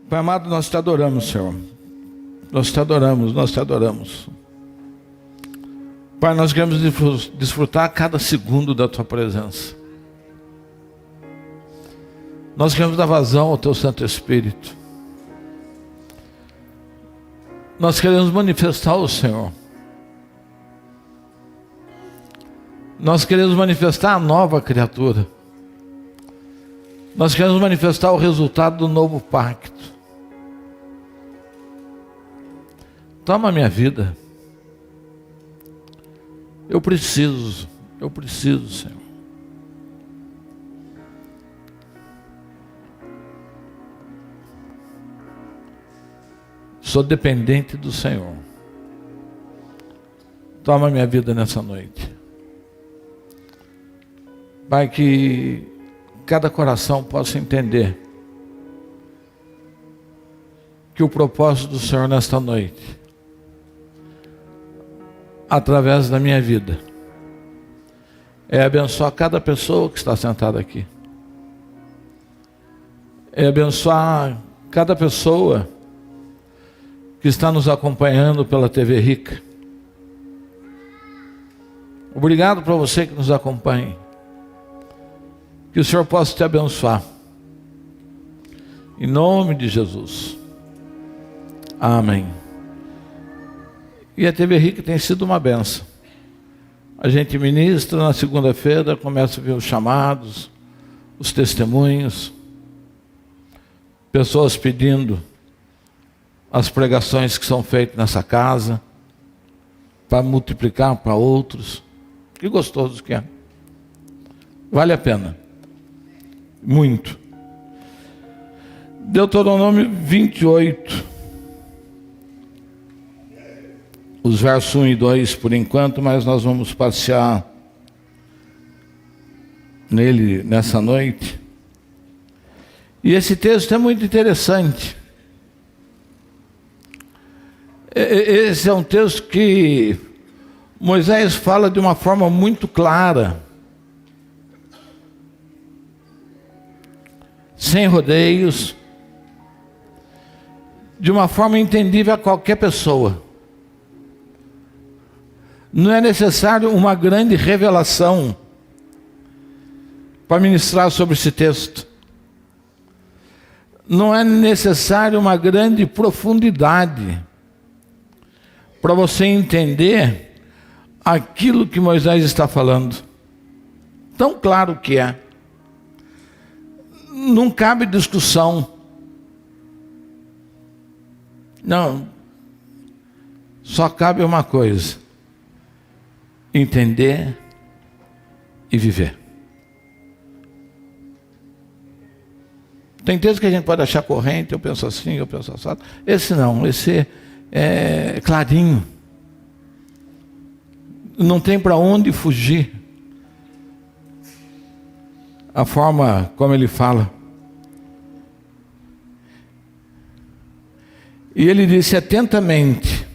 Pai amado, nós te adoramos, Senhor. Nós te adoramos, nós te adoramos. Pai, nós queremos desfrutar cada segundo da tua presença. Nós queremos dar vazão ao teu Santo Espírito. Nós queremos manifestar o Senhor. Nós queremos manifestar a nova criatura. Nós queremos manifestar o resultado do novo pacto. Toma a minha vida. Eu preciso, Senhor. Sou dependente do Senhor. Toma a minha vida nessa noite. Pai, que cada coração possa entender que o propósito do Senhor nesta noite, através da minha vida, é abençoar cada pessoa que está sentada aqui. É abençoar cada pessoa que está nos acompanhando pela TV Rica. Obrigado para você que nos acompanha. Que o Senhor possa te abençoar. Em nome de Jesus. Amém. E a TV Rica tem sido uma benção. A gente ministra na segunda-feira, começa a ver os chamados, os testemunhos, pessoas pedindo as pregações que são feitas nessa casa, para multiplicar para outros. Que gostoso que é. Vale a pena. Muito. Deuteronômio 28. Os versos 1 e 2 por enquanto, mas nós vamos passear nele nessa noite. E esse texto é muito interessante. Esse é um texto que Moisés fala de uma forma muito clara, sem rodeios, de uma forma entendível a qualquer pessoa. Não é necessário uma grande revelação para ministrar sobre esse texto. Não é necessário uma grande profundidade para você entender aquilo que Moisés está falando. Tão claro que é. Não cabe discussão. Não. Só cabe uma coisa: entender e viver. Tem textos que a gente pode achar corrente, eu penso assim, eu penso assim. Esse não, esse é clarinho. Não tem para onde fugir. A forma como ele fala. E ele disse: atentamente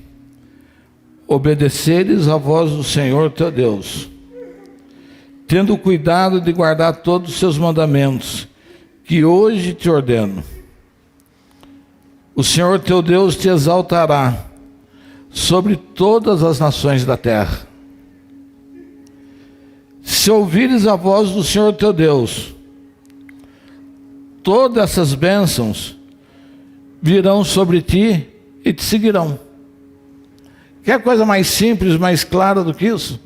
obedeceres à voz do Senhor teu Deus, tendo cuidado de guardar todos os seus mandamentos, que hoje te ordeno. O Senhor teu Deus te exaltará sobre todas as nações da terra. Se ouvires a voz do Senhor teu Deus, todas essas bênçãos virão sobre ti e te seguirão. Quer coisa mais simples, mais clara do que isso?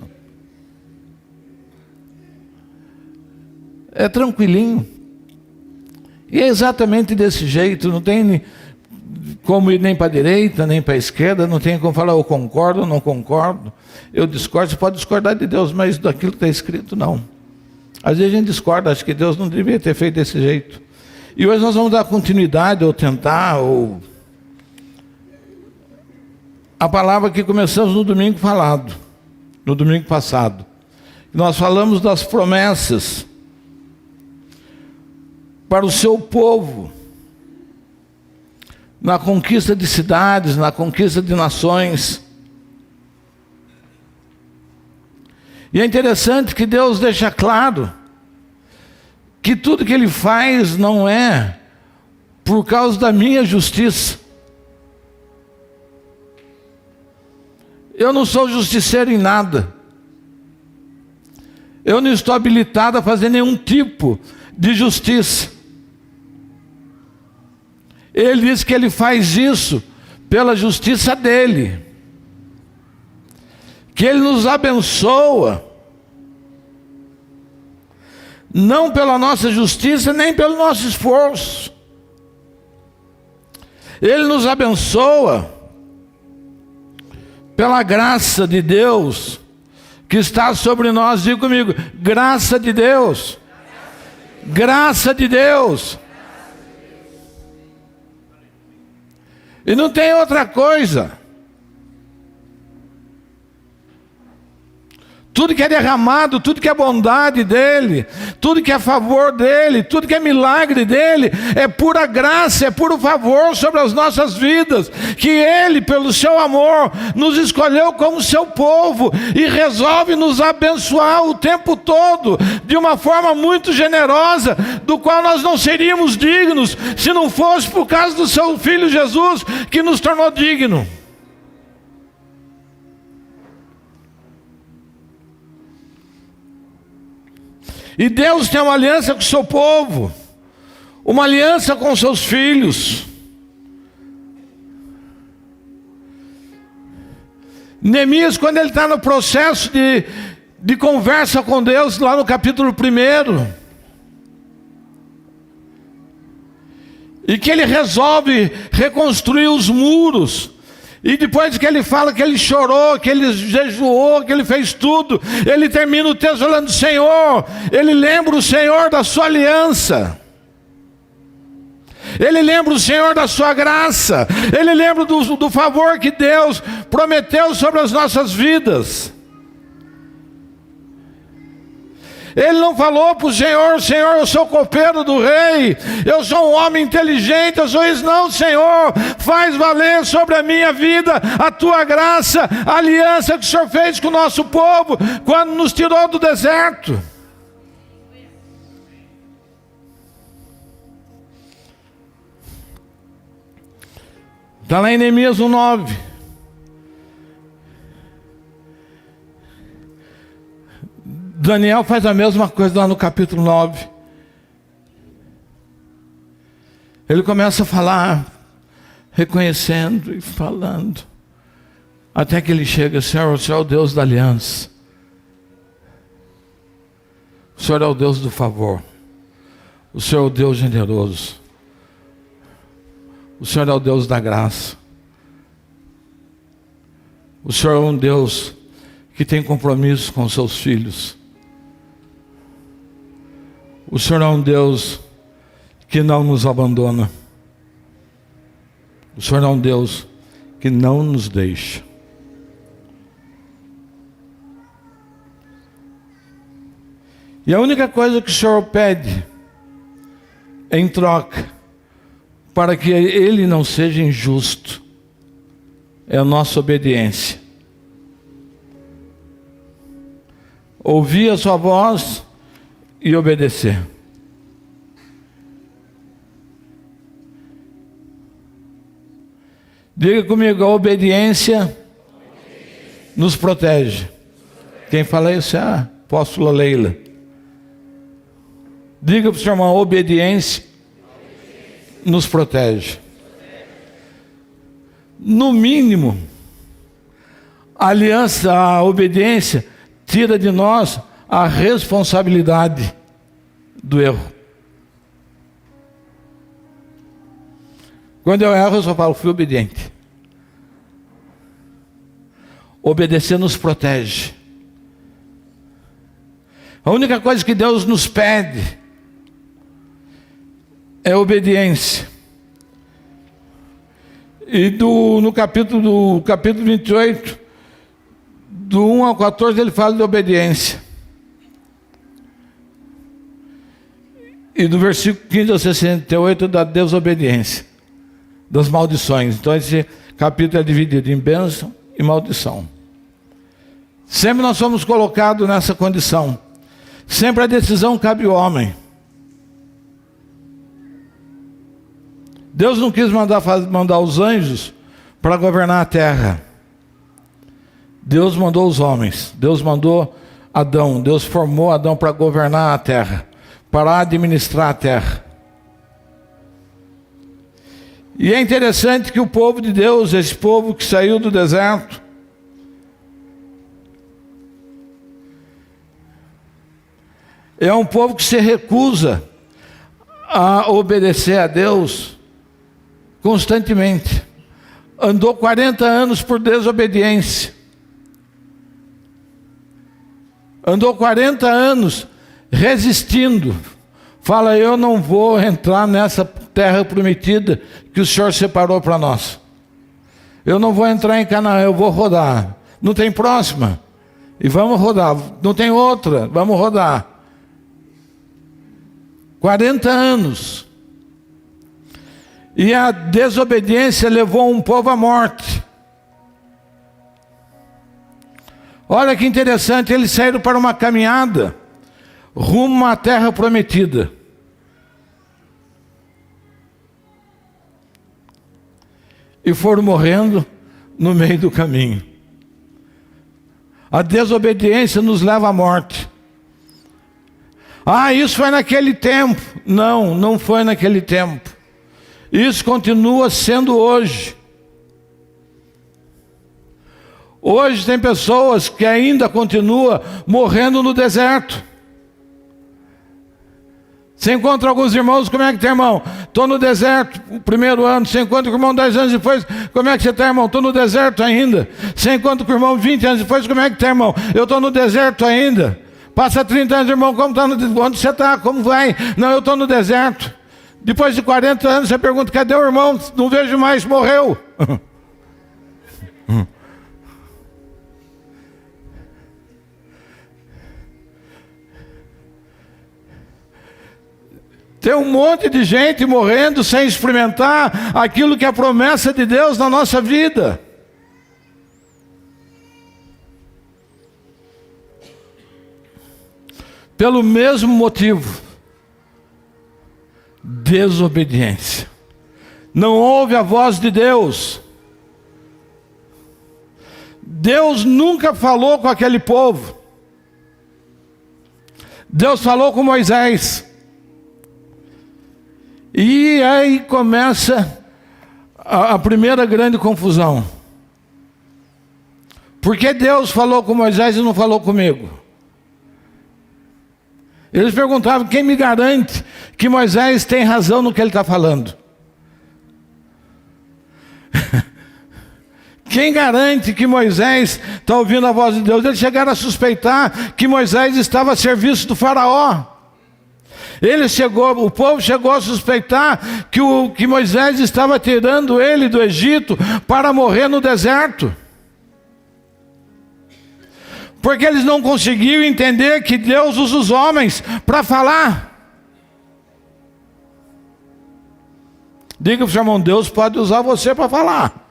É tranquilinho. E é exatamente desse jeito. Não tem como ir nem para a direita, nem para a esquerda. Não tem como falar eu concordo ou não concordo. Eu discordo. Você pode discordar de Deus, mas daquilo que está escrito, não. Às vezes a gente discorda, acha que Deus não deveria ter feito desse jeito. E hoje nós vamos dar continuidade, ou tentar, ou... a palavra que começamos no domingo falado, no domingo passado. Nós falamos das promessas para o seu povo, na conquista de cidades, na conquista de nações. E é interessante que Deus deixa claro que tudo que Ele faz não é por causa da minha justiça. Eu não sou justiceiro em nada. Eu não estou habilitado a fazer nenhum tipo de justiça. Ele diz que ele faz isso pela justiça dele. Que ele nos abençoa, não pela nossa justiça, nem pelo nosso esforço. Ele nos abençoa pela graça de Deus que está sobre nós. Diga comigo, graça de Deus. Graça de Deus. E não tem outra coisa. Tudo que é derramado, tudo que é bondade dele, tudo que é favor dele, tudo que é milagre dele, é pura graça, é puro favor sobre as nossas vidas, que ele, pelo seu amor, nos escolheu como seu povo e resolve nos abençoar o tempo todo, de uma forma muito generosa, do qual nós não seríamos dignos, se não fosse por causa do seu Filho Jesus, que nos tornou digno. E Deus tem uma aliança com o seu povo, uma aliança com os seus filhos. Neemias, quando ele está no processo de conversa com Deus, lá no capítulo 1, e que ele resolve reconstruir os muros, e depois que ele fala que ele chorou, que ele jejuou, que ele fez tudo, ele termina o texto falando: Senhor, ele lembra o Senhor da sua aliança, ele lembra o Senhor da sua graça, ele lembra do favor que Deus prometeu sobre as nossas vidas. Ele não falou para o Senhor: Senhor, eu sou copeiro do rei, eu sou um homem inteligente, eu sou isso. Não, Senhor, faz valer sobre a minha vida a tua graça, a aliança que o Senhor fez com o nosso povo, quando nos tirou do deserto. Está lá em Neemias 1:9. Daniel faz a mesma coisa lá no capítulo 9. Ele começa a falar, reconhecendo e falando, até que ele chega: Senhor, o Senhor é o Deus da aliança, o Senhor é o Deus do favor, o Senhor é o Deus generoso, o Senhor é o Deus da graça, o Senhor é um Deus que tem compromisso com os seus filhos. O Senhor é um Deus que não nos abandona. O Senhor é um Deus que não nos deixa. E a única coisa que o Senhor pede em troca, para que Ele não seja injusto, é a nossa obediência. Ouvir a sua voz e obedecer. Diga comigo: a obediência nos protege. Quem fala isso é a apóstola Leila. Diga para o seu irmão: a obediência nos protege. No mínimo, a aliança, a obediência tira de nós a responsabilidade do erro. Quando eu erro, eu só falo: fui obediente. Obedecer nos protege. A única coisa que Deus nos pede é obediência. E no capítulo 28, do 1 ao 14, ele fala de obediência. E do versículo 15 ao 68 da desobediência, das maldições. Então esse capítulo é dividido em bênção e maldição. Sempre nós somos colocados nessa condição. Sempre a decisão cabe ao homem. Deus não quis mandar os anjos para governar a terra. Deus mandou os homens. Deus mandou Adão. Deus formou Adão para governar a terra, para administrar a terra. E é interessante que o povo de Deus, esse povo que saiu do deserto, é um povo que se recusa a obedecer a Deus constantemente. Andou 40 anos por desobediência. Andou 40 anos resistindo. Fala, eu não vou entrar nessa terra prometida que o Senhor separou para nós. Eu não vou entrar em Canaã, eu vou rodar. Não tem próxima. E vamos rodar. Não tem outra, vamos rodar. 40 anos. E a desobediência levou um povo à morte. Olha que interessante, eles saíram para uma caminhada rumo à terra prometida. E foram morrendo no meio do caminho. A desobediência nos leva à morte. Ah, isso foi naquele tempo. Não, não foi naquele tempo. Isso continua sendo hoje. Hoje tem pessoas que ainda continuam morrendo no deserto. Você encontra alguns irmãos, como é que está, irmão? Estou no deserto, o primeiro ano. Você encontra com o irmão 10 anos depois, como é que você está, irmão? Estou no deserto ainda. Você encontra com o irmão 20 anos depois, como é que está, irmão? Eu estou no deserto ainda. Passa 30 anos, irmão, como está onde você está? Como vai? Não, eu estou no deserto. Depois de 40 anos, você pergunta, cadê o irmão? Não vejo mais, morreu. Tem um monte de gente morrendo sem experimentar aquilo que é a promessa de Deus na nossa vida. Pelo mesmo motivo, desobediência. Não ouve a voz de Deus. Deus nunca falou com aquele povo. Deus falou com Moisés. E aí começa a primeira grande confusão. Por que Deus falou com Moisés e não falou comigo? Eles perguntavam, quem me garante que Moisés tem razão no que ele está falando? Quem garante que Moisés está ouvindo a voz de Deus? Eles chegaram a suspeitar que Moisés estava a serviço do faraó. O povo chegou a suspeitar que Moisés estava tirando ele do Egito para morrer no deserto. Porque eles não conseguiam entender que Deus usa os homens para falar. Diga para o seu irmão, Deus pode usar você para falar.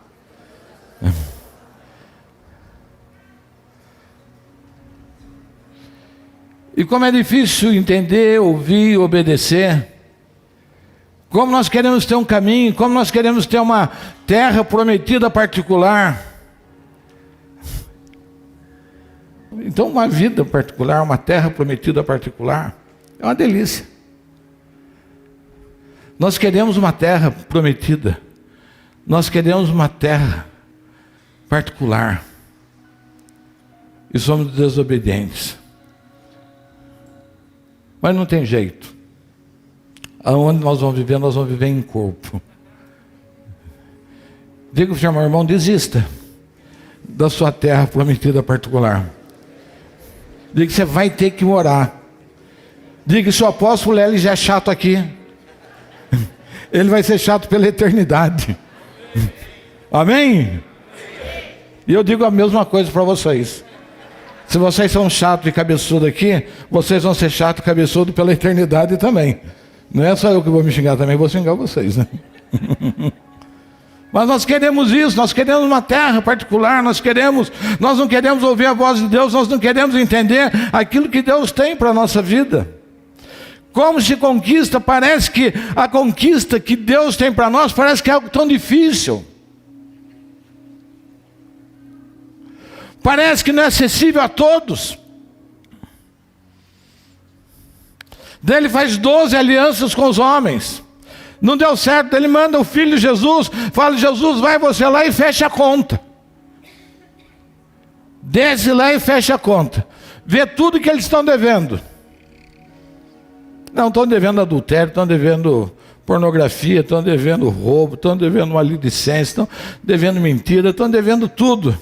E como é difícil entender, ouvir, obedecer. Como nós queremos ter um caminho, como nós queremos ter uma terra prometida particular. Então uma vida particular, uma terra prometida particular, é uma delícia. Nós queremos uma terra prometida. Nós queremos uma terra particular. E somos desobedientes. Mas não tem jeito. Aonde nós vamos viver em corpo. Diga para o seu irmão, desista da sua terra prometida particular. Diga que você vai ter que orar. Diga que se o apóstolo Hélio já é chato aqui, ele vai ser chato pela eternidade. Amém? E eu digo a mesma coisa para vocês. Se vocês são chatos e cabeçudo aqui, vocês vão ser chato e cabeçudo pela eternidade também. Não é só eu que vou me xingar também, vou xingar vocês, né? Mas nós queremos isso, nós queremos uma terra particular, nós não queremos ouvir a voz de Deus, nós não queremos entender aquilo que Deus tem para a nossa vida. Como se conquista? Parece que a conquista que Deus tem para nós parece que é algo tão difícil. Parece que não é acessível a todos. Daí ele faz 12 alianças com os homens. Não deu certo, ele manda o filho Jesus, fala: Jesus, vai você lá e fecha a conta. Desce lá e fecha a conta. Vê tudo que eles estão devendo. Não, estão devendo adultério, estão devendo pornografia, estão devendo roubo, estão devendo maledicência, estão devendo mentira, estão devendo tudo.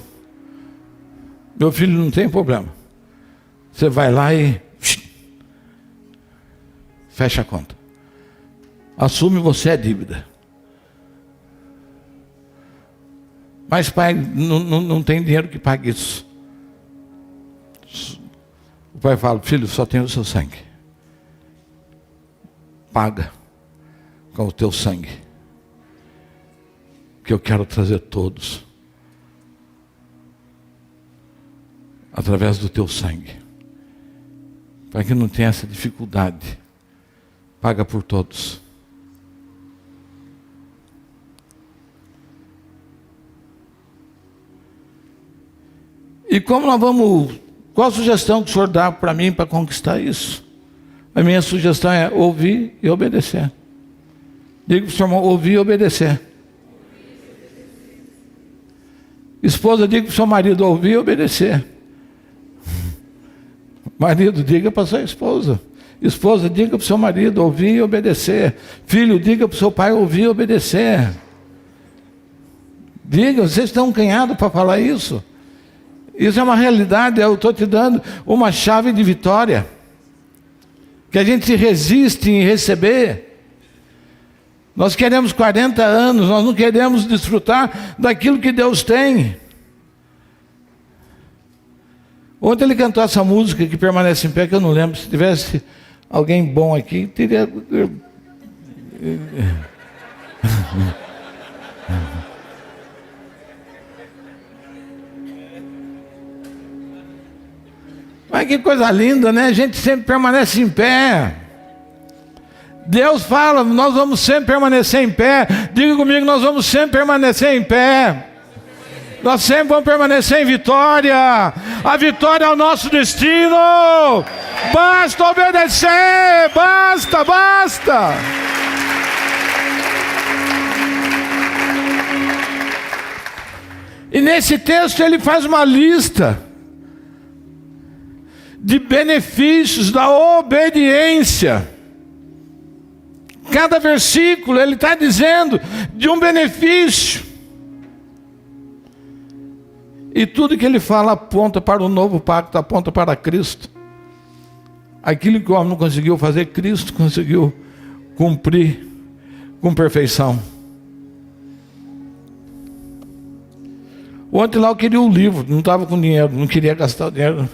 Meu filho, não tem problema. Você vai lá e fecha a conta. Assume você a dívida. Mas pai, não tem dinheiro que pague isso. O pai fala: filho, só tem o seu sangue. Paga com o teu sangue, que eu quero trazer todos através do teu sangue, para que não tenha essa dificuldade. Paga por todos. E como nós vamos... Qual a sugestão que o senhor dá para mim para conquistar isso? A minha sugestão é ouvir e obedecer. Diga para o seu irmão: ouvir e obedecer. Esposa, diga para o seu marido: ouvir e obedecer. Marido, diga para a sua esposa. Esposa, diga para o seu marido: ouvir e obedecer. Filho, diga para o seu pai: ouvir e obedecer. Diga, vocês estão canhados para falar isso? Isso é uma realidade. Eu estou te dando uma chave de vitória, que a gente resiste em receber. Nós queremos 40 anos, nós não queremos desfrutar daquilo que Deus tem. Ontem ele cantou essa música que permanece em pé, que eu não lembro. Se tivesse alguém bom aqui, teria... Mas que coisa linda, né? A gente sempre permanece em pé. Deus fala: nós vamos sempre permanecer em pé. Diga comigo: nós vamos sempre permanecer em pé. Nós sempre vamos permanecer em vitória. A vitória é o nosso destino. Basta obedecer. Basta, basta. E nesse texto ele faz uma lista de benefícios da obediência. Cada versículo ele está dizendo de um benefício. E tudo que ele fala aponta para o novo pacto, aponta para Cristo. Aquilo que o homem não conseguiu fazer, Cristo conseguiu cumprir com perfeição. Ontem lá eu queria um livro, não estava com dinheiro, não queria gastar o dinheiro.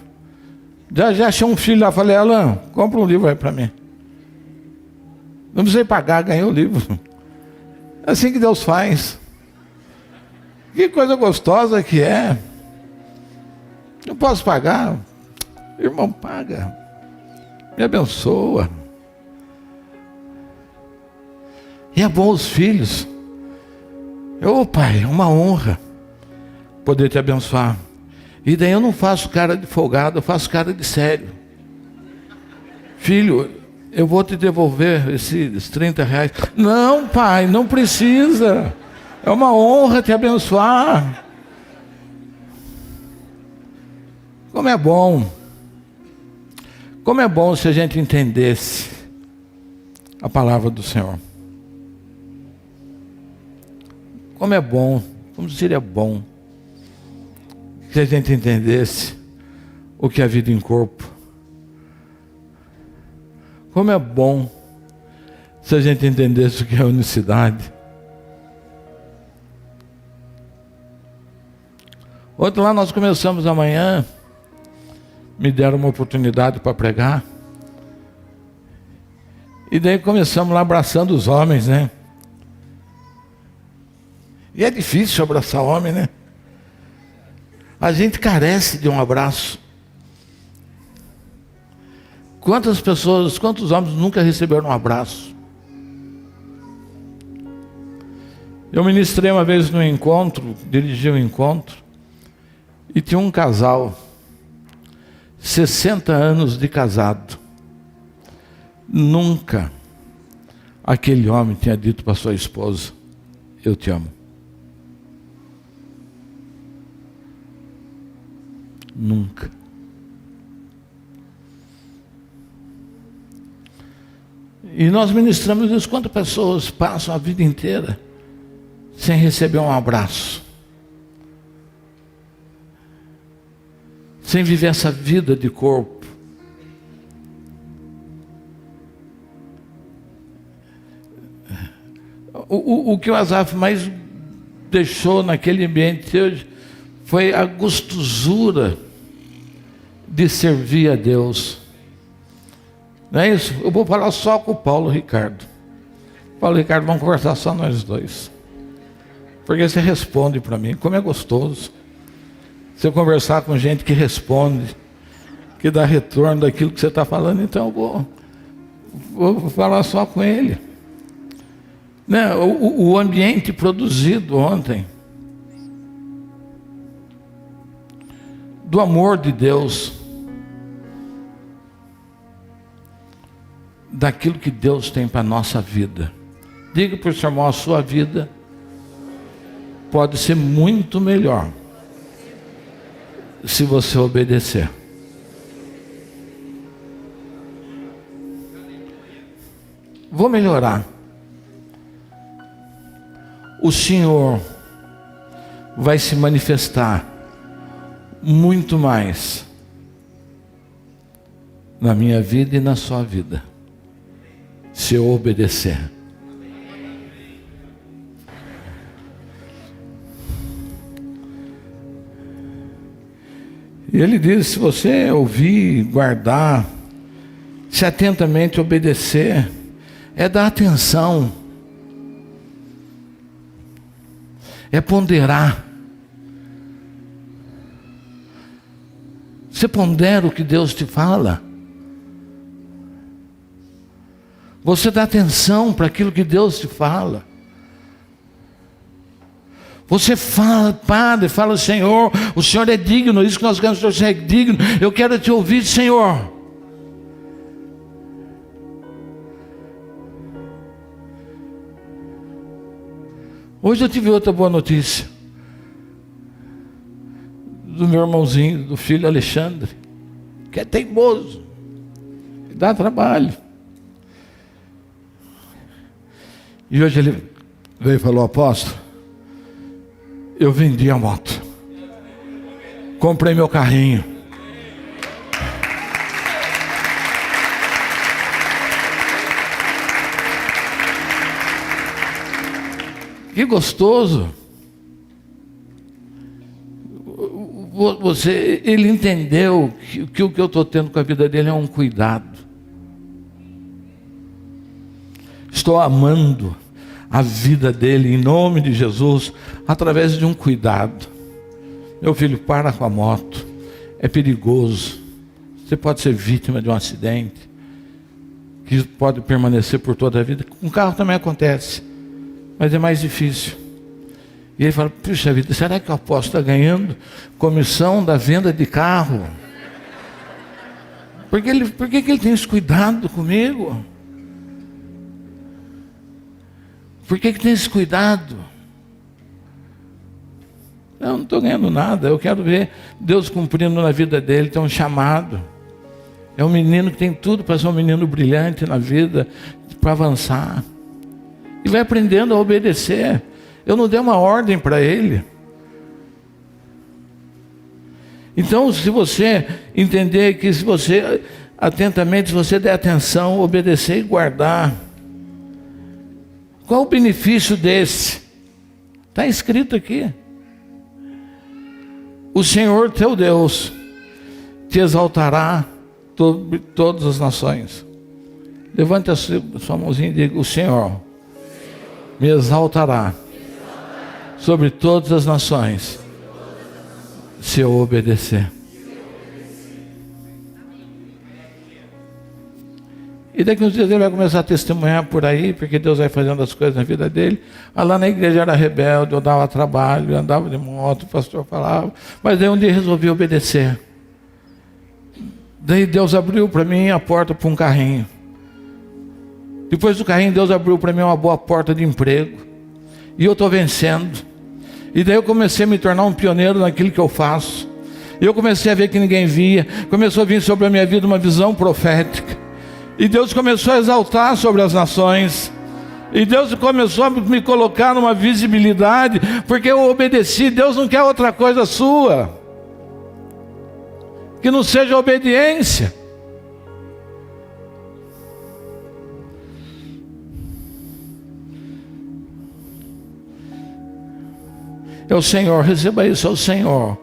Já achei um filho lá, falei: Alan, compra um livro aí para mim. Não precisei pagar, ganhei o livro. É assim que Deus faz. Que coisa gostosa que é. Não posso pagar. Irmão, paga. Me abençoa. E é bom os filhos. Ô pai, é uma honra poder te abençoar. E daí eu não faço cara de folgado, eu faço cara de sério. Filho, eu vou te devolver esses 30 reais. Não, pai, não precisa. É uma honra te abençoar. Como é bom. Como é bom se a gente entendesse a palavra do Senhor. Como é bom, como seria bom se a gente entendesse o que é a vida em corpo. Como é bom se a gente entendesse o que é a unicidade. Ontem lá nós começamos amanhã, me deram uma oportunidade para pregar. E daí começamos lá abraçando os homens, né? E é difícil abraçar homem, né? A gente carece de um abraço. Quantas pessoas, quantos homens nunca receberam um abraço? Eu ministrei uma vez num encontro, dirigi um encontro, e tinha um casal, 60 anos de casado. Nunca aquele homem tinha dito para sua esposa: eu te amo. Nunca. E nós ministramos isso. Quantas pessoas passam a vida inteira sem receber um abraço, sem viver essa vida de corpo? O que o Asaf mais deixou naquele ambiente hoje foi a gostosura de servir a Deus. Não é isso? Eu vou falar só com o Paulo Ricardo. Paulo Ricardo, vamos conversar só nós dois. Porque você responde para mim, como é gostoso. Se eu conversar com gente que responde, que dá retorno daquilo que você está falando, então eu vou falar só com ele. Né? O ambiente produzido ontem, do amor de Deus, daquilo que Deus tem para a nossa vida. Diga para o seu irmão: a sua vida pode ser muito melhor se você obedecer. Vou melhorar. O Senhor vai se manifestar muito mais na minha vida e na sua vida, se eu obedecer. E ele diz: se você ouvir, guardar, se atentamente obedecer, é dar atenção, é ponderar. Você pondera o que Deus te fala. Você dá atenção para aquilo que Deus te fala. Você fala, Padre, fala: Senhor, o Senhor é digno, isso que nós queremos, o Senhor é digno, eu quero te ouvir, Senhor. Hoje eu tive outra boa notícia, do meu irmãozinho, do filho Alexandre, que é teimoso, que dá trabalho. E hoje ele veio e falou: apóstolo, eu vendi a moto, comprei meu carrinho. Que gostoso. Ele entendeu que o que eu estou tendo com a vida dele é um cuidado. Estou amando a vida dele, em nome de Jesus, através de um cuidado. Meu filho, para com a moto, é perigoso. Você pode ser vítima de um acidente que pode permanecer por toda a vida. Com carro também acontece, mas é mais difícil. E ele fala: puxa vida, será que eu posso estar ganhando comissão da venda de carro? Por que ele tem esse cuidado comigo? Por que tem esse cuidado? Eu não estou ganhando nada, eu quero ver Deus cumprindo na vida dele. Tem um chamado. É um menino que tem tudo para ser um menino brilhante na vida, para avançar. E vai aprendendo a obedecer. Eu não dei uma ordem para ele. Então, se você entender que, se você atentamente, se você der atenção, obedecer e guardar, qual o benefício desse? Está escrito aqui: o Senhor teu Deus te exaltará sobre todas as nações. Levante a sua mãozinha e diga: o Senhor me exaltará sobre todas as nações, se eu obedecer. E daqui uns dias ele vai começar a testemunhar por aí, porque Deus vai fazendo as coisas na vida dele. Lá na igreja era rebelde, eu dava trabalho, eu andava de moto, o pastor falava. Mas daí um dia resolvi obedecer. Daí Deus abriu para mim a porta para um carrinho. Depois do carrinho, Deus abriu para mim uma boa porta de emprego. E eu estou vencendo. E daí eu comecei a me tornar um pioneiro naquilo que eu faço. E eu comecei a ver que ninguém via. Começou a vir sobre a minha vida uma visão profética. E Deus começou a exaltar sobre as nações. E Deus começou a me colocar numa visibilidade, porque eu obedeci. Deus não quer outra coisa sua que não seja obediência. É o Senhor, receba isso, é o Senhor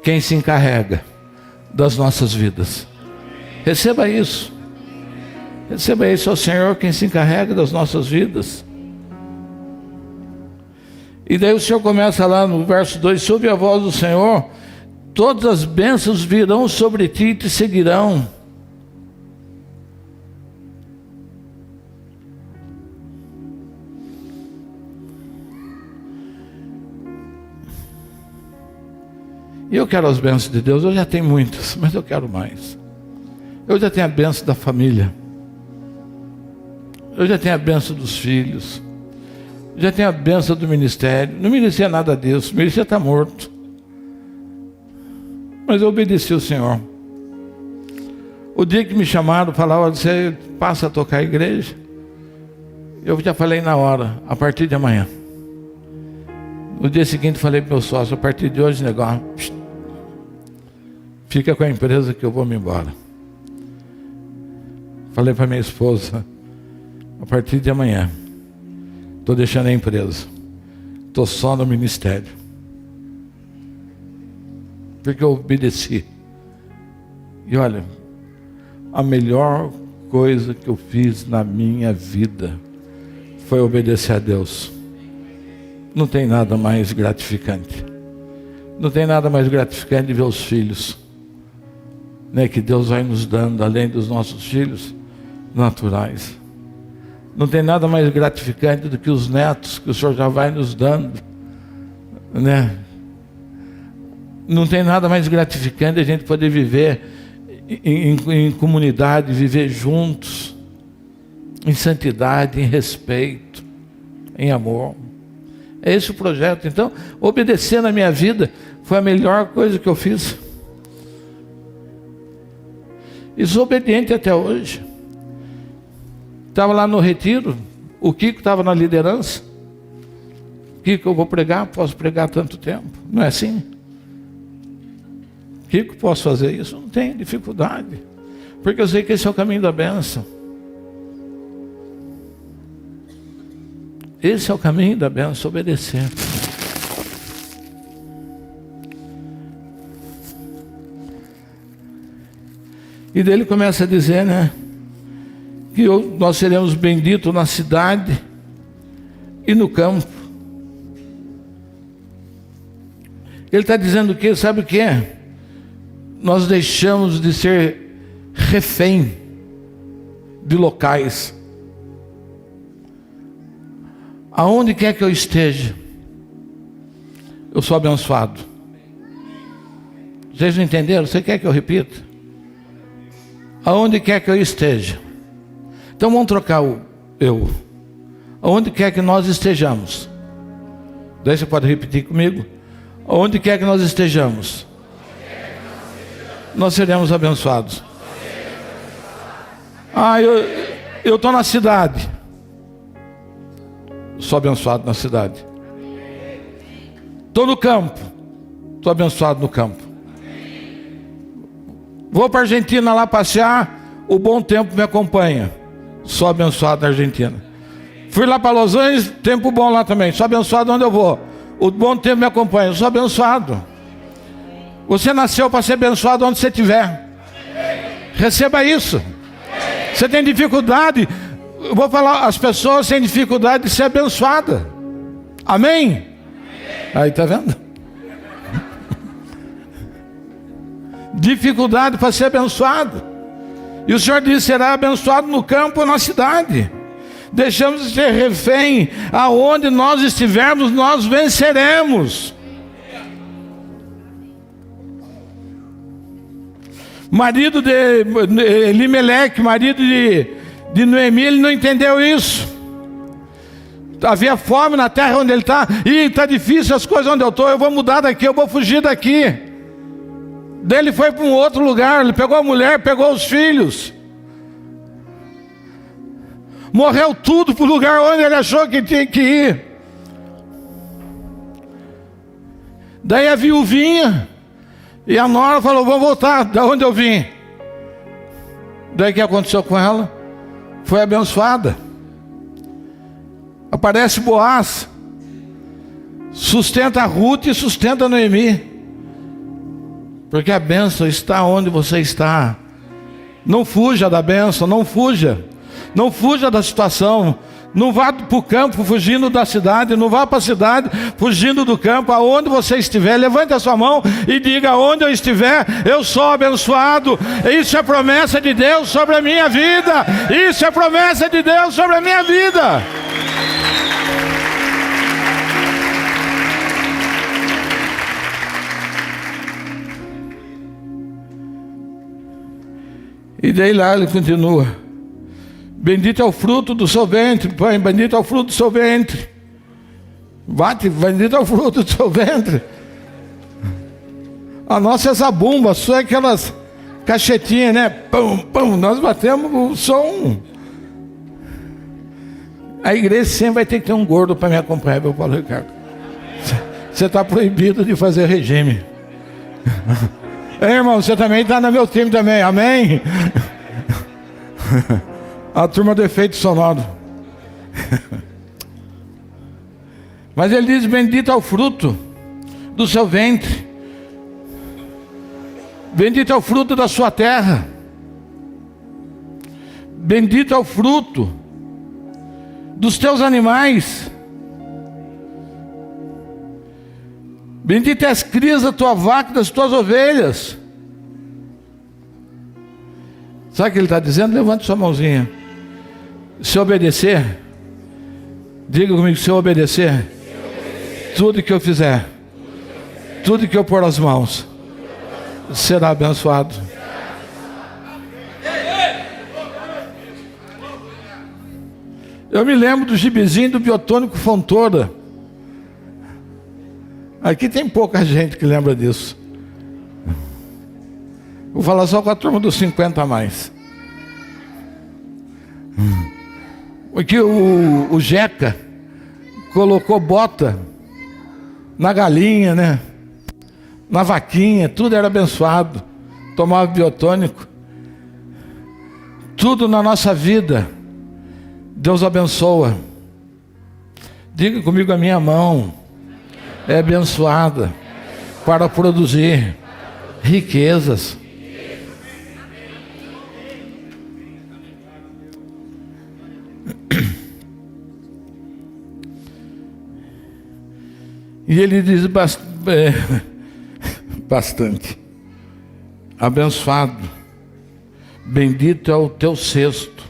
quem se encarrega das nossas vidas. Receba isso. Receba isso, é o Senhor quem se encarrega das nossas vidas. E daí o Senhor começa lá no verso 2: se ouve a voz do Senhor, todas as bênçãos virão sobre ti e te seguirão. E eu quero as bênçãos de Deus. Eu já tenho muitas, mas eu quero mais. Eu já tenho a bênção da família. Eu já tenho a bênção dos filhos. Eu já tenho a bênção do ministério. Não merecia nada disso. Merecia estar morto. Mas eu obedeci ao Senhor. O dia que me chamaram, falaram: você passa a tocar a igreja. Eu já falei na hora: a partir de amanhã. No dia seguinte falei para o meu sócio: a partir de hoje, negócio, fica com a empresa que eu vou me embora. Falei para minha esposa: a partir de amanhã, estou deixando a empresa, estou só no ministério. Porque eu obedeci. E olha, a melhor coisa que eu fiz na minha vida foi obedecer a Deus. Não tem nada mais gratificante. Não tem nada mais gratificante de ver os filhos, né, que Deus vai nos dando, além dos nossos filhos naturais. Não tem nada mais gratificante do que os netos que o Senhor já vai nos dando, né? Não tem nada mais gratificante a gente poder viver em comunidade, viver juntos, em santidade, em respeito, em amor. É esse o projeto. Então, obedecer na minha vida foi a melhor coisa que eu fiz. E sou obediente até hoje. Estava lá no retiro, o Kiko estava na liderança. Kiko, eu vou pregar, posso pregar tanto tempo. Não é assim? Kiko, posso fazer isso? Não tem dificuldade. Porque eu sei que esse é o caminho da bênção. Esse é o caminho da bênção, obedecer. E daí ele começa a dizer, né, que nós seremos benditos na cidade e no campo. Ele está dizendo o quê? Sabe o que é? Nós deixamos de ser refém de locais. Aonde quer que eu esteja, eu sou abençoado. Vocês não entenderam? Você quer que eu repita? Aonde quer que eu esteja. Então vamos trocar o eu. Aonde quer que nós estejamos. Daí você pode repetir comigo. Aonde quer que nós estejamos, nós seremos abençoados. Eu estou na cidade. Sou abençoado na cidade. Estou no campo. Estou abençoado no campo. Vou para a Argentina lá passear. O bom tempo me acompanha. Sou abençoado na Argentina. Fui lá para Los Angeles. Tempo bom lá também. Sou abençoado onde eu vou. O bom tempo me acompanha. Sou abençoado. Você nasceu para ser abençoado onde você estiver. Receba isso. Você tem dificuldade. Eu vou falar, as pessoas têm dificuldade de ser abençoada. Amém? Aí está vendo? Dificuldade para ser abençoado. E o Senhor disse: será abençoado no campo ou na cidade. Deixamos de ser refém. Aonde nós estivermos, nós venceremos. Marido de Elimeleque, marido de Noemi, ele não entendeu isso. Havia fome na terra onde ele está. E está difícil as coisas onde eu estou. Eu vou mudar daqui, eu vou fugir daqui. Daí ele foi para um outro lugar. Ele pegou a mulher, pegou os filhos. Morreu tudo para o lugar onde ele achou que tinha que ir. Daí a viuvinha e a nora falou: vou voltar da onde eu vim. Daí o que aconteceu com ela? Foi abençoada. Aparece Boaz, sustenta a Ruth e sustenta a Noemi, porque a bênção está onde você está. Não fuja da bênção, não fuja. Não fuja da situação. Não vá para o campo fugindo da cidade. Não vá para a cidade fugindo do campo. Aonde você estiver, levante a sua mão e diga: onde eu estiver, eu sou abençoado. Isso é promessa de Deus sobre a minha vida. Isso é promessa de Deus sobre a minha vida. E daí lá ele continua: bendito é o fruto do seu ventre, pai, bendito é o fruto do seu ventre. Bate, bendito é o fruto do seu ventre. A nossa é zabumba, só é aquelas cachetinhas, né? Pum, pum, nós batemos o som. A igreja sempre vai ter que ter um gordo para me acompanhar, meu Paulo Ricardo. Você está proibido de fazer regime. Irmão, você também está no meu time também, amém? A turma do efeito sonoro. Mas ele diz: bendito é o fruto do seu ventre, bendito é o fruto da sua terra, bendito é o fruto dos teus animais, bendito é as crias da tua vaca e das tuas ovelhas. Sabe o que ele está dizendo? Levante sua mãozinha. Se obedecer, diga comigo: se eu obedecer, tudo que eu fizer, tudo que eu pôr as mãos, será abençoado. Eu me lembro do gibizinho do Biotônico Fontoura. Aqui tem pouca gente que lembra disso. Vou falar só com a turma dos 50 a mais. Porque o Jeca colocou bota na galinha, né? Na vaquinha, tudo era abençoado. Tomava biotônico. Tudo na nossa vida Deus abençoa. Diga comigo: a minha mão é abençoada para produzir riquezas. E ele diz bastante: abençoado, bendito é o teu cesto,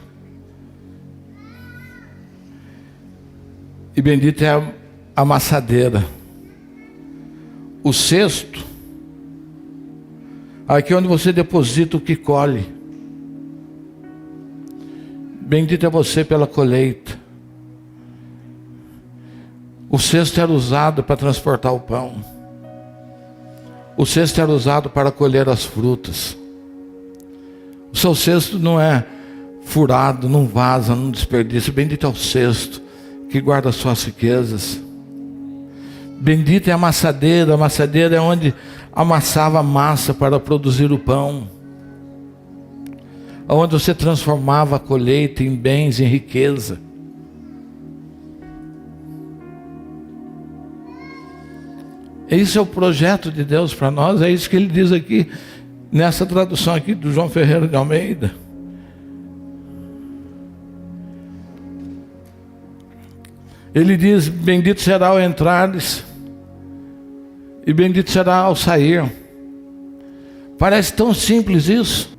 e bendita é a amassadeira. O cesto, aqui onde você deposita o que colhe. Bendito é você pela colheita. O cesto era usado para transportar o pão. O cesto era usado para colher as frutas. O seu cesto não é furado, não vaza, não desperdiça. Bendito é o cesto que guarda as suas riquezas. Bendita é a amassadeira. A amassadeira é onde amassava a massa para produzir o pão. Onde você transformava a colheita em bens, em riqueza. Esse é o projeto de Deus para nós. É isso que ele diz aqui, nessa tradução aqui do João Ferreira de Almeida. Ele diz: bendito será ao entrares e bendito será ao sair. Parece tão simples isso.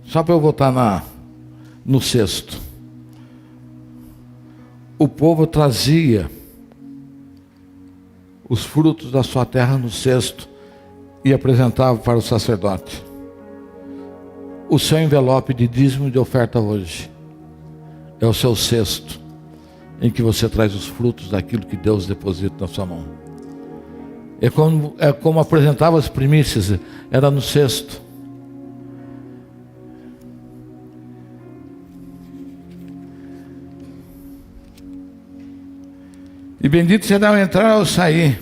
Só para eu voltar no cesto. O povo trazia os frutos da sua terra no cesto e apresentava para o sacerdote. O seu envelope de dízimo e de oferta hoje é o seu cesto, em que você traz os frutos daquilo que Deus deposita na sua mão. É como apresentava as primícias, era no cesto. E bendito será o entrar ou sair.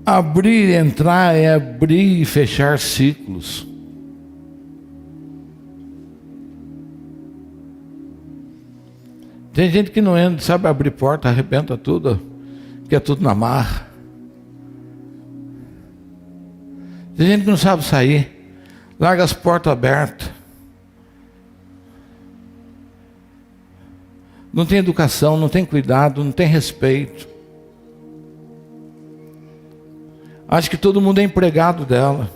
Abrir e entrar é abrir e fechar ciclos. Tem gente que não entra, sabe abrir porta, arrebenta tudo, quer tudo na marra. Tem gente que não sabe sair, larga as portas abertas. Não tem educação, não tem cuidado, não tem respeito. Acho que todo mundo é empregado dela.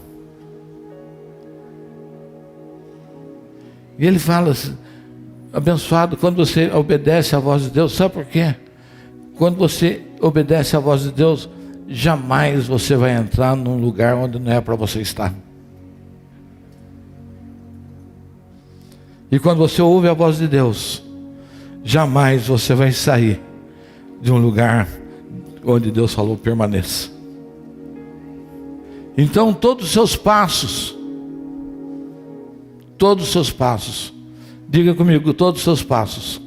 E ele fala assim, abençoado quando você obedece à voz de Deus. Sabe por quê? Quando você obedece à voz de Deus, jamais você vai entrar num lugar onde não é para você estar. E quando você ouve a voz de Deus, jamais você vai sair de um lugar onde Deus falou permaneça. Então todos os seus passos, diga comigo, todos os seus passos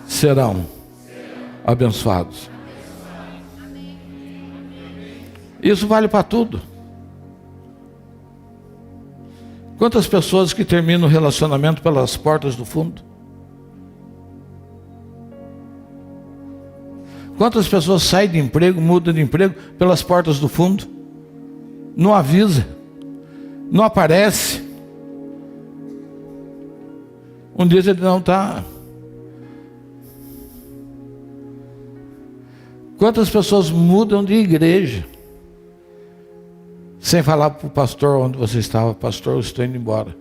serão abençoados. Isso vale para tudo. Quantas pessoas que terminam o relacionamento pelas portas do fundo? Quantas pessoas saem de emprego, mudam de emprego pelas portas do fundo? Não avisa, não aparece. Um dia ele não está. Quantas pessoas mudam de igreja sem falar para o pastor onde você estava? Pastor, eu estou indo embora.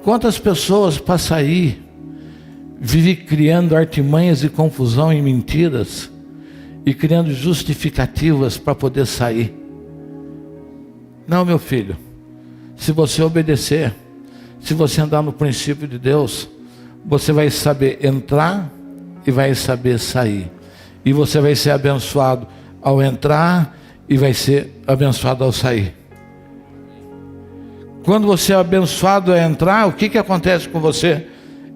Quantas pessoas para sair vivem criando artimanhas e confusão e mentiras e criando justificativas para poder sair? Não, meu filho, se você obedecer, se você andar no princípio de Deus, você vai saber entrar e vai saber sair. E você vai ser abençoado ao entrar e vai ser abençoado ao sair. Quando você é abençoado ao entrar, o que acontece com você?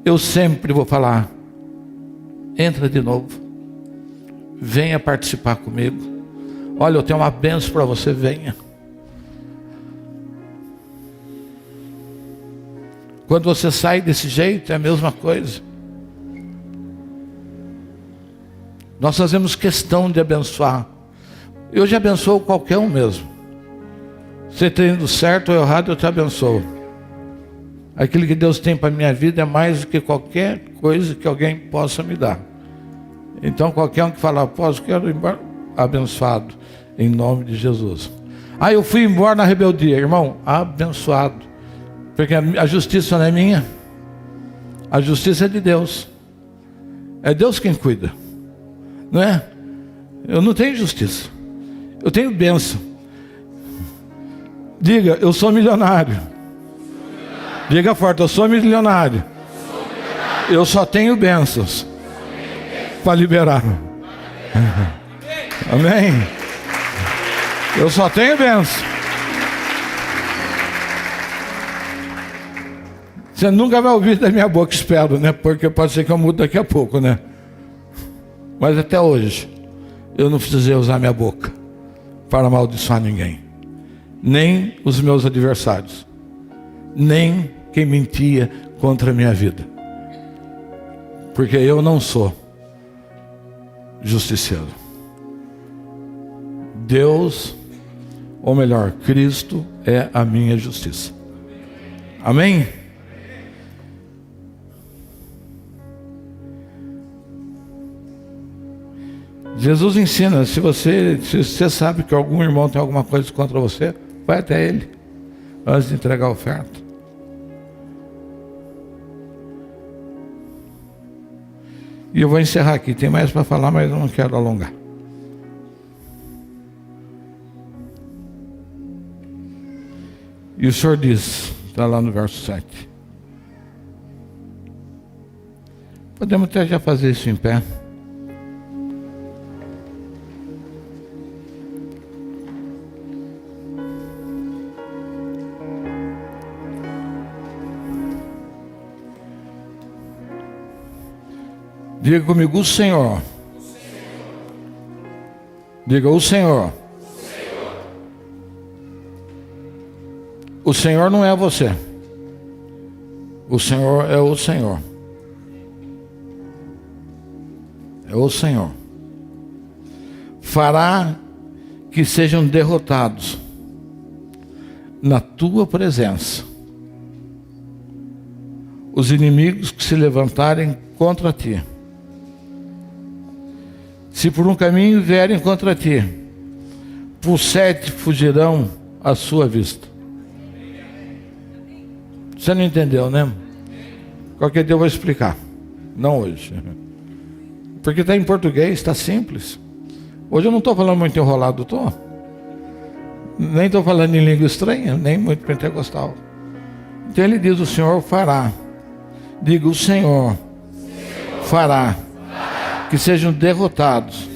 Eu sempre vou falar, entra de novo, venha participar comigo. Olha, eu tenho uma bênção para você, venha. Quando você sai desse jeito, é a mesma coisa. Nós fazemos questão de abençoar. Eu já abençoo qualquer um mesmo. Você tendo certo ou errado, eu te abençoo. Aquilo que Deus tem para a minha vida é mais do que qualquer coisa que alguém possa me dar. Então qualquer um que falar, quero ir embora, abençoado, em nome de Jesus. Eu fui embora na rebeldia, irmão, abençoado. Porque a justiça não é minha, a justiça é de Deus. É Deus quem cuida, não é? Eu não tenho justiça, eu tenho bênção. Diga, eu sou milionário. Diga forte, eu sou milionário. Eu só tenho bênçãos para liberar. Amém? Eu só tenho bênção. Você nunca vai ouvir da minha boca, espero, né? Porque pode ser que eu mude daqui a pouco, né? Mas até hoje, eu não precisei usar minha boca para amaldiçoar ninguém. Nem os meus adversários. Nem quem mentia contra a minha vida. Porque eu não sou justiceiro. Deus, ou melhor, Cristo é a minha justiça. Amém? Jesus ensina, se você sabe que algum irmão tem alguma coisa contra você, vai até ele, antes de entregar a oferta. E eu vou encerrar aqui, tem mais para falar, mas eu não quero alongar. E o Senhor diz, está lá no verso 7. Podemos até já fazer isso em pé. Diga comigo, o Senhor. Diga, o Senhor. O Senhor não é você. O Senhor é o Senhor. É o Senhor. Fará que sejam derrotados na tua presença os inimigos que se levantarem contra ti. Se por um caminho vierem contra ti, por 7 fugirão à sua vista. Você não entendeu, né? Qualquer dia eu vou explicar. Não hoje. Porque está em português, está simples. Hoje eu não estou falando muito enrolado, estou. Nem estou falando em língua estranha, nem muito pentecostal. Então ele diz, o Senhor fará. Diga, o Senhor fará que sejam derrotados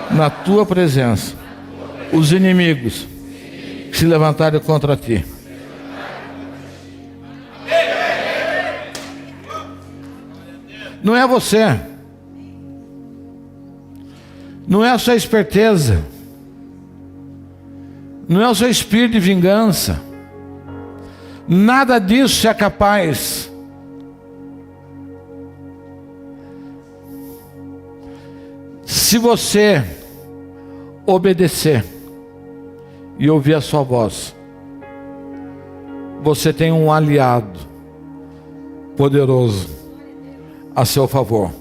na tua presença os inimigos que se levantarem contra ti. Não é você, não é a sua esperteza, não é o seu espírito de vingança, nada disso é capaz. Se você obedecer e ouvir a sua voz, você tem um aliado poderoso a seu favor,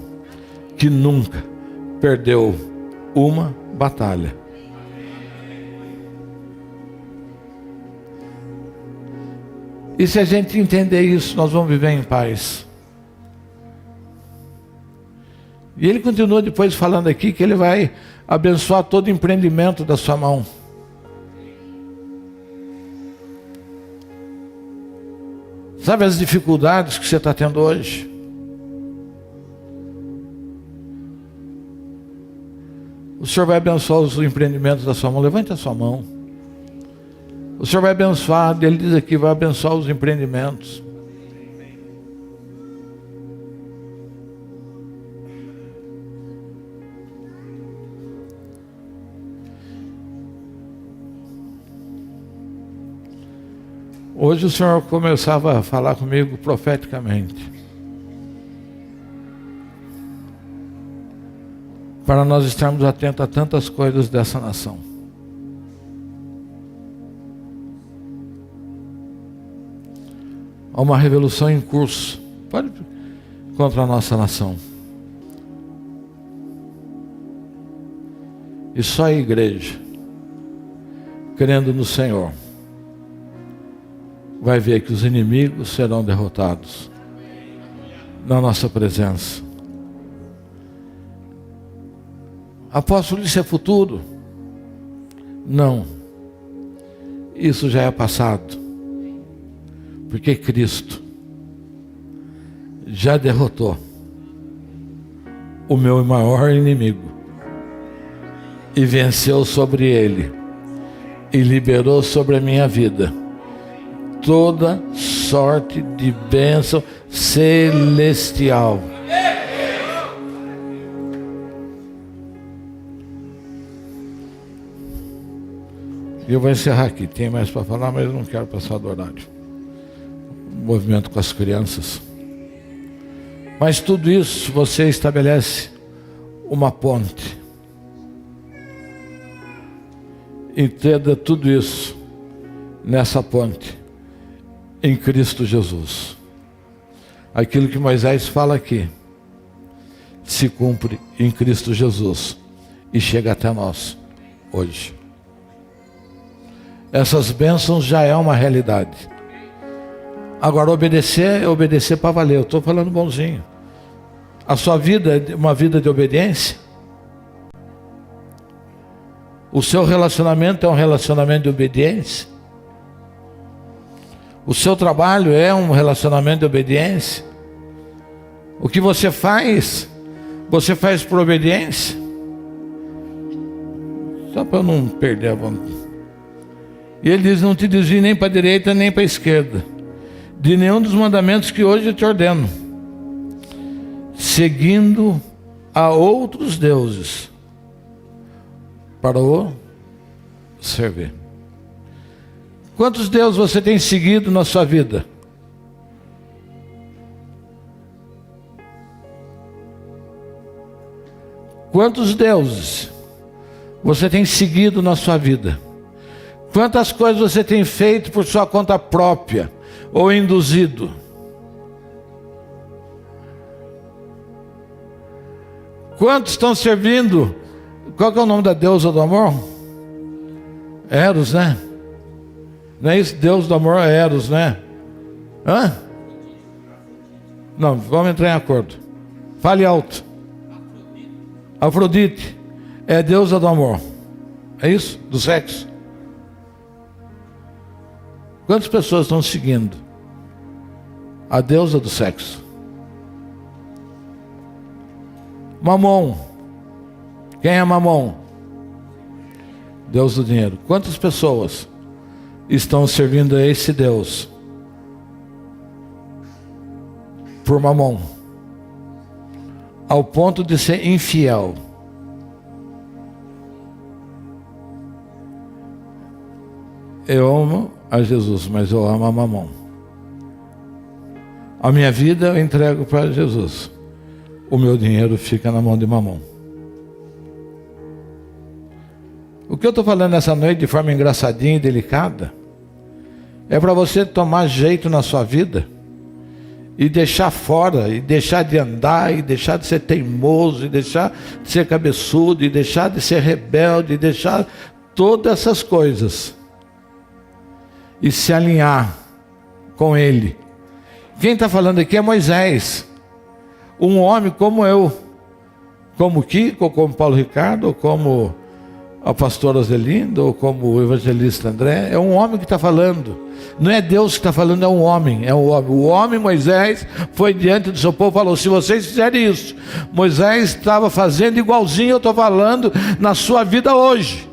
que nunca perdeu uma batalha. E se a gente entender isso, nós vamos viver em paz. E ele continua depois falando aqui que ele vai abençoar todo empreendimento da sua mão. Sabe as dificuldades que você está tendo hoje? O Senhor vai abençoar os empreendimentos da sua mão. Levante a sua mão. O Senhor vai abençoar, ele diz aqui, vai abençoar os empreendimentos. Hoje o Senhor começava a falar comigo profeticamente. Para nós estarmos atentos a tantas coisas dessa nação. Há uma revolução em curso contra a nossa nação. E só a igreja, crendo no Senhor, vai ver que os inimigos serão derrotados na nossa presença. Apóstolo, isso é futuro? Não. Isso já é passado. Porque Cristo já derrotou o meu maior inimigo e venceu sobre ele e liberou sobre a minha vida toda sorte de bênção celestial. Eu vou encerrar aqui, tem mais para falar, mas eu não quero passar do horário. Movimento com as crianças. Mas tudo isso você estabelece uma ponte. Entenda tudo isso nessa ponte, em Cristo Jesus. Aquilo que Moisés fala aqui se cumpre em Cristo Jesus. e chega até nós hoje. Essas bênçãos já é uma realidade. Agora obedecer é obedecer para valer. Eu estou falando bonzinho. A sua vida é uma vida de obediência? O seu relacionamento é um relacionamento de obediência? O seu trabalho é um relacionamento de obediência? O que você faz por obediência? Só para eu não perder a vontade. E ele diz: não te desvie nem para a direita nem para a esquerda de nenhum dos mandamentos que hoje eu te ordeno, seguindo a outros deuses para o servir. Quantos deuses você tem seguido na sua vida? Quantos deuses você tem seguido na sua vida? Quantas coisas você tem feito por sua conta própria ou induzido? Quantos estão servindo? Qual que é o nome da deusa do amor? Eros, né? Não é isso? Deus do amor é Eros, né? Hã? Não, vamos entrar em acordo. Fale alto. Afrodite é a deusa do amor. É isso? Do sexo. Quantas pessoas estão seguindo a deusa do sexo? Mamon. Quem é Mamon? Deus do dinheiro. Quantas pessoas estão servindo a esse Deus por Mamon, ao ponto de ser infiel? Eu amo a Jesus, mas eu amo a Mamon. A minha vida eu entrego para Jesus. O meu dinheiro fica na mão de Mamon. O que eu estou falando nessa noite de forma engraçadinha e delicada é para você tomar jeito na sua vida e deixar fora, e deixar de andar, e deixar de ser teimoso, e deixar de ser cabeçudo, e deixar de ser rebelde, e deixar todas essas coisas e se alinhar com Ele. Quem está falando aqui é Moisés, um homem como eu, como o Kiko, ou como Paulo Ricardo, ou como a pastora Zelinda, ou como o evangelista André. É um homem que está falando. Não é Deus que está falando, é um homem. É um homem. O homem Moisés foi diante do seu povo e falou: se vocês fizerem isso. Moisés estava fazendo igualzinho eu estou falando na sua vida hoje.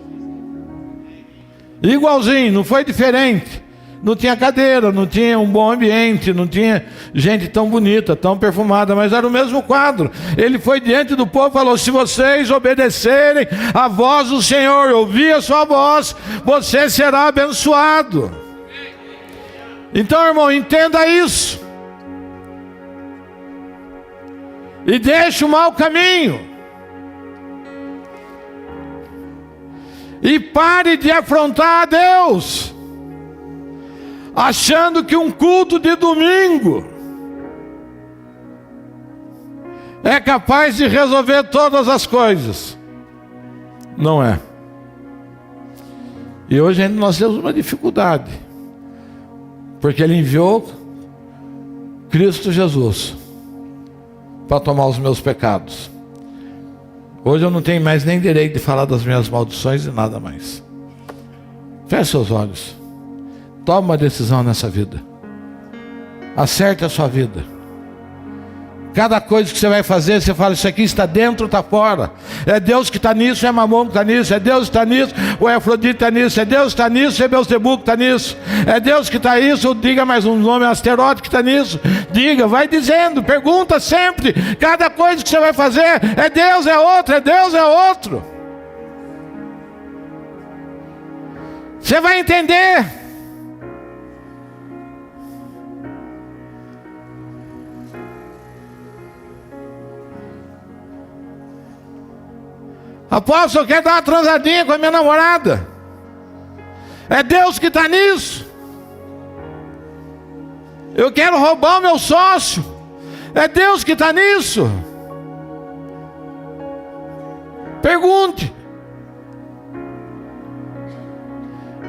Igualzinho, não foi diferente. Não tinha cadeira, não tinha um bom ambiente, não tinha gente tão bonita, tão perfumada, mas era o mesmo quadro. Ele foi diante do povo e falou: se vocês obedecerem à voz do Senhor, ouvir a sua voz, você será abençoado. Então, irmão, entenda isso. E deixe o mau caminho. E pare de afrontar a Deus, achando que um culto de domingo é capaz de resolver todas as coisas. Não é. E hoje ainda nós temos uma dificuldade, porque Ele enviou Cristo Jesus para tomar os meus pecados. Hoje eu não tenho mais nem direito de falar das minhas maldições e nada mais. Feche seus olhos. Toma uma decisão nessa vida. Acerte a sua vida. Cada coisa que você vai fazer, você fala: isso aqui está dentro ou está fora? É Deus que está nisso, é Mamon que está nisso, é Deus que está nisso, ou é Afrodite que está nisso, é Deus que está nisso, é Belzebu que está nisso, é Deus que está isso, ou diga mais um nome, Asterote que está nisso. Diga, vai dizendo, pergunta sempre. Cada coisa que você vai fazer, é Deus, é outro, é Deus, é outro. Você vai entender. Apóstolo, eu quero dar uma transadinha com a minha namorada. É Deus que está nisso. Eu quero roubar o meu sócio. É Deus que está nisso. Pergunte.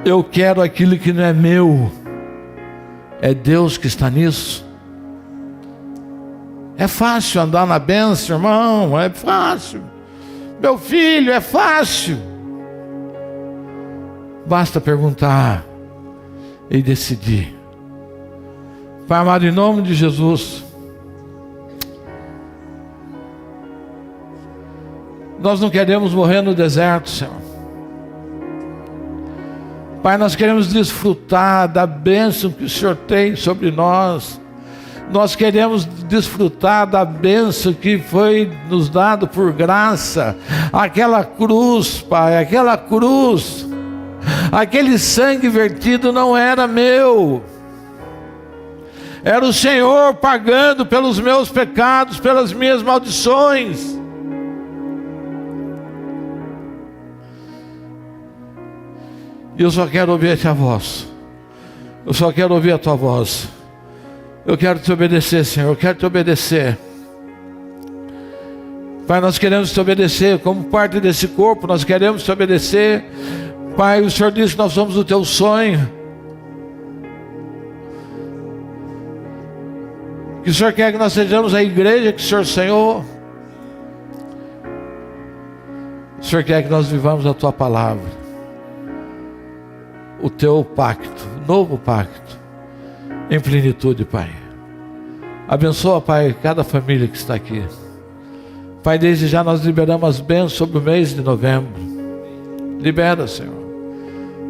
Eu quero aquilo que não é meu. É Deus que está nisso. É fácil andar na bênção, irmão. É fácil. Meu filho, é fácil. Basta perguntar e decidir. Pai amado, em nome de Jesus, nós não queremos morrer no deserto, Senhor. Pai, nós queremos desfrutar da bênção que o Senhor tem sobre nós. Nós queremos desfrutar da bênção que foi nos dado por graça. Aquela cruz, Pai, aquela cruz, aquele sangue vertido não era meu. Era o Senhor pagando pelos meus pecados, pelas minhas maldições. E eu só quero ouvir a tua voz. Eu só quero ouvir a tua voz. Eu quero te obedecer, Senhor. Eu quero te obedecer. Pai, nós queremos te obedecer. Como parte desse corpo, nós queremos te obedecer. Pai, o Senhor disse que nós somos o teu sonho. Que o Senhor quer que nós sejamos a igreja que o Senhor sonhou. O Senhor quer que nós vivamos a tua palavra. O teu pacto, o novo pacto, em plenitude, Pai. Abençoa, Pai, cada família que está aqui. Pai, desde já nós liberamos as bênçãos sobre o mês de novembro. Libera, Senhor.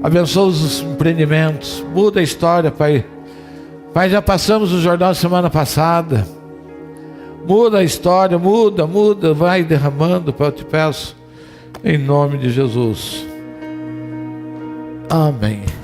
Abençoa os empreendimentos. Muda a história, Pai. Pai, já passamos o Jordão semana passada. Muda a história, muda. Vai derramando, Pai, eu te peço. Em nome de Jesus. Amém.